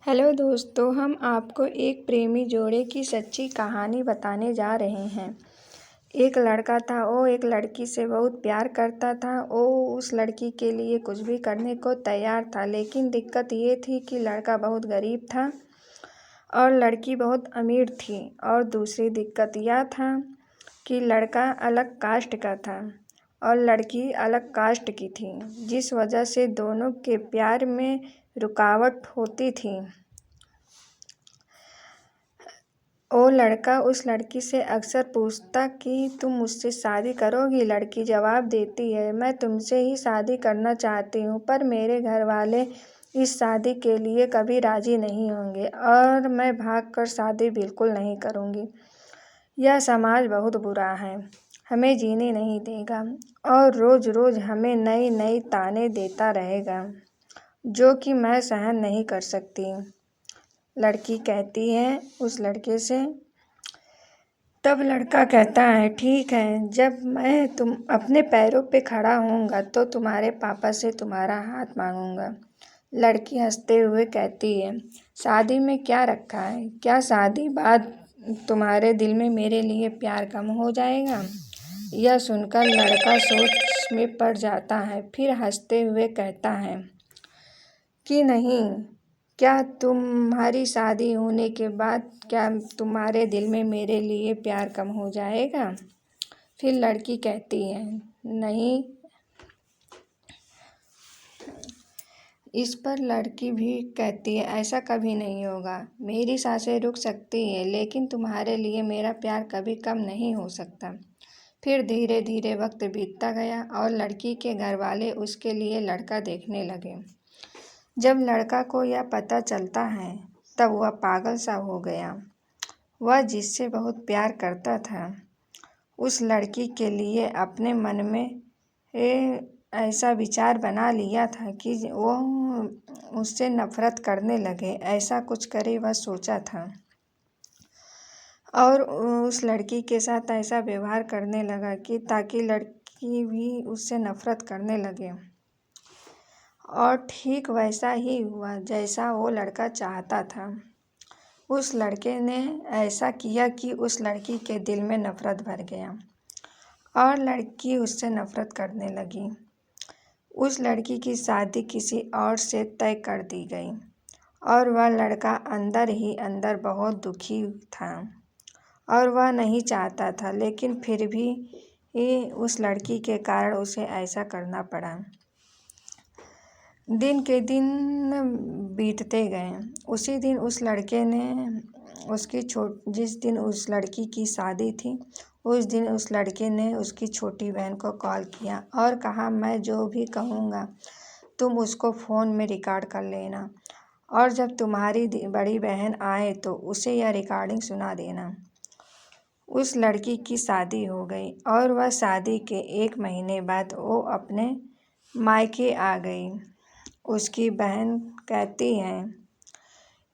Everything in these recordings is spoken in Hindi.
हेलो दोस्तों, हम आपको एक प्रेमी जोड़े की सच्ची कहानी बताने जा रहे हैं। एक लड़का था, वो एक लड़की से बहुत प्यार करता था। वो उस लड़की के लिए कुछ भी करने को तैयार था, लेकिन दिक्कत ये थी कि लड़का बहुत गरीब था और लड़की बहुत अमीर थी। और दूसरी दिक्कत यह था कि लड़का अलग कास्ट का था और लड़की अलग कास्ट की थी, जिस वजह से दोनों के प्यार में रुकावट होती थी। वो लड़का उस लड़की से अक्सर पूछता कि तुम मुझसे शादी करोगी। लड़की जवाब देती है, मैं तुमसे ही शादी करना चाहती हूँ, पर मेरे घर वाले इस शादी के लिए कभी राजी नहीं होंगे और मैं भागकर शादी बिल्कुल नहीं करूँगी। यह समाज बहुत बुरा है, हमें जीने नहीं देगा और रोज़ रोज़ हमें नई नई ताने देता रहेगा, जो कि मैं सहन नहीं कर सकती। लड़की कहती है उस लड़के से। तब लड़का कहता है, ठीक है, जब मैं तुम अपने पैरों पे खड़ा होऊंगा तो तुम्हारे पापा से तुम्हारा हाथ मांगूंगा। लड़की हंसते हुए कहती है, शादी में क्या रखा है? क्या शादी बाद तुम्हारे दिल में मेरे लिए प्यार कम हो जाएगा? यह सुनकर लड़का सोच में पड़ जाता है, फिर हंसते हुए कहता है कि नहीं, क्या तुम्हारी शादी होने के बाद क्या तुम्हारे दिल में मेरे लिए प्यार कम हो जाएगा? फिर लड़की कहती है, नहीं। इस पर लड़की भी कहती है, ऐसा कभी नहीं होगा। मेरी सांसें रुक सकती है, लेकिन तुम्हारे लिए मेरा प्यार कभी कम नहीं हो सकता। फिर धीरे धीरे वक्त बीतता गया और लड़की के घर वाले उसके लिए लड़का देखने लगे। जब लड़का को यह पता चलता है, तब वह पागल सा हो गया। वह जिससे बहुत प्यार करता था, उस लड़की के लिए अपने मन में ऐसा विचार बना लिया था कि वो उससे नफरत करने लगे। ऐसा कुछ करे वह सोचा था और उस लड़की के साथ ऐसा व्यवहार करने लगा कि ताकि लड़की भी उससे नफरत करने लगे। और ठीक वैसा ही हुआ जैसा वो लड़का चाहता था। उस लड़के ने ऐसा किया कि उस लड़की के दिल में नफरत भर गया और लड़की उससे नफरत करने लगी। उस लड़की की शादी किसी और से तय कर दी गई और वह लड़का अंदर ही अंदर बहुत दुखी था और वह नहीं चाहता था, लेकिन फिर भी उस लड़की के कारण उसे ऐसा करना पड़ा। दिन के दिन बीतते गए। उसी दिन उस लड़के ने जिस दिन उस लड़की की शादी थी, उस दिन उस लड़के ने उसकी छोटी बहन को कॉल किया और कहा, मैं जो भी कहूँगा तुम उसको फ़ोन में रिकॉर्ड कर लेना और जब तुम्हारी बड़ी बहन आए तो उसे यह रिकॉर्डिंग सुना देना। उस लड़की की शादी हो गई और वह शादी के 1 महीने बाद वो अपने मायके आ गई। उसकी बहन कहती है,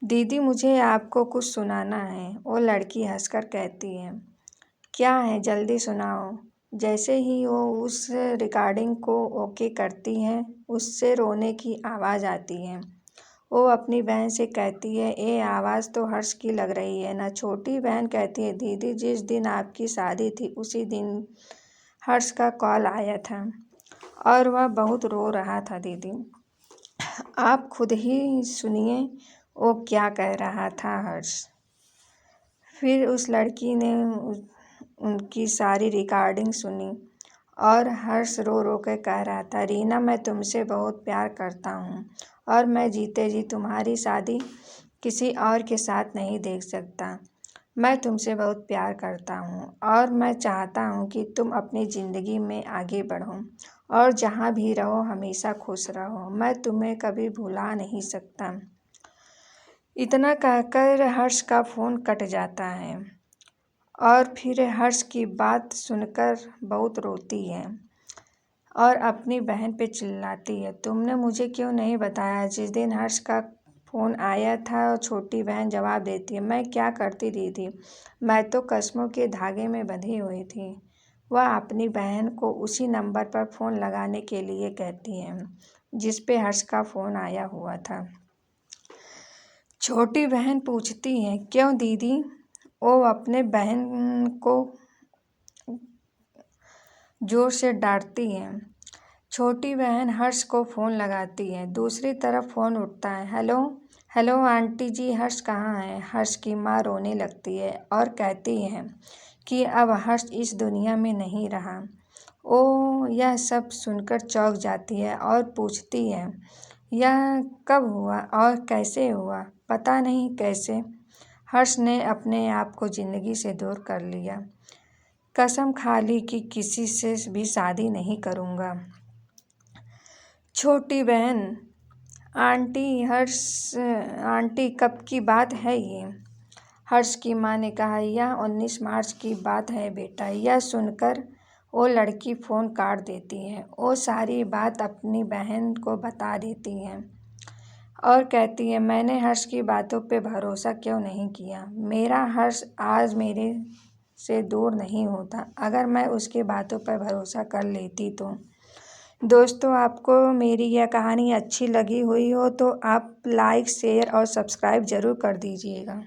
दीदी मुझे आपको कुछ सुनाना है। वो लड़की हंसकर कहती है, क्या है, जल्दी सुनाओ। जैसे ही वो उस रिकॉर्डिंग को ओके करती है, उससे रोने की आवाज़ आती है। वो अपनी बहन से कहती है, ये आवाज़ तो हर्ष की लग रही है ना। छोटी बहन कहती है, दीदी जिस दिन आपकी शादी थी उसी दिन हर्ष का कॉल आया था और वह बहुत रो रहा था। दीदी आप खुद ही सुनिए वो क्या कह रहा था हर्ष। फिर उस लड़की ने उनकी सारी रिकॉर्डिंग सुनी और हर्ष रो रो के कह रहा था, रीना मैं तुमसे बहुत प्यार करता हूँ और मैं जीते जी तुम्हारी शादी किसी और के साथ नहीं देख सकता। मैं तुमसे बहुत प्यार करता हूँ और मैं चाहता हूँ कि तुम अपनी ज़िंदगी में आगे बढ़ो और जहाँ भी रहो हमेशा खुश रहो। मैं तुम्हें कभी भुला नहीं सकता। इतना कहकर हर्ष का फ़ोन कट जाता है और फिर हर्ष की बात सुनकर बहुत रोती है और अपनी बहन पे चिल्लाती है, तुमने मुझे क्यों नहीं बताया? जिस दिन हर्ष का फ़ोन आया था, छोटी बहन जवाब देती है, मैं क्या करती दीदी, मैं तो कसमों के धागे में बंधी हुई थी। वह अपनी बहन को उसी नंबर पर फ़ोन लगाने के लिए कहती है जिस पे हर्ष का फ़ोन आया हुआ था। छोटी बहन पूछती है, क्यों दीदी? वो अपने बहन को जोर से डांटती है। छोटी बहन हर्ष को फ़ोन लगाती है। दूसरी तरफ फ़ोन उठता है। हेलो हेलो आंटी जी, हर्ष कहाँ है? हर्ष की माँ रोने लगती है और कहती है कि अब हर्ष इस दुनिया में नहीं रहा। ओ, यह सब सुनकर चौंक जाती है और पूछती है, यह कब हुआ और कैसे हुआ? पता नहीं कैसे हर्ष ने अपने आप को ज़िंदगी से दूर कर लिया। कसम खा ली कि किसी से भी शादी नहीं करूँगा। छोटी बहन, आंटी कब की बात है ये? हर्ष की माँ ने कहा, यह 19 मार्च की बात है बेटा। यह सुनकर वो लड़की फ़ोन काट देती है। वो सारी बात अपनी बहन को बता देती है और कहती है, मैंने हर्ष की बातों पे भरोसा क्यों नहीं किया? मेरा हर्ष आज मेरे से दूर नहीं होता अगर मैं उसकी बातों पर भरोसा कर लेती तो। दोस्तों, आपको मेरी यह कहानी अच्छी लगी हुई हो तो आप लाइक, शेयर और सब्सक्राइब ज़रूर कर दीजिएगा।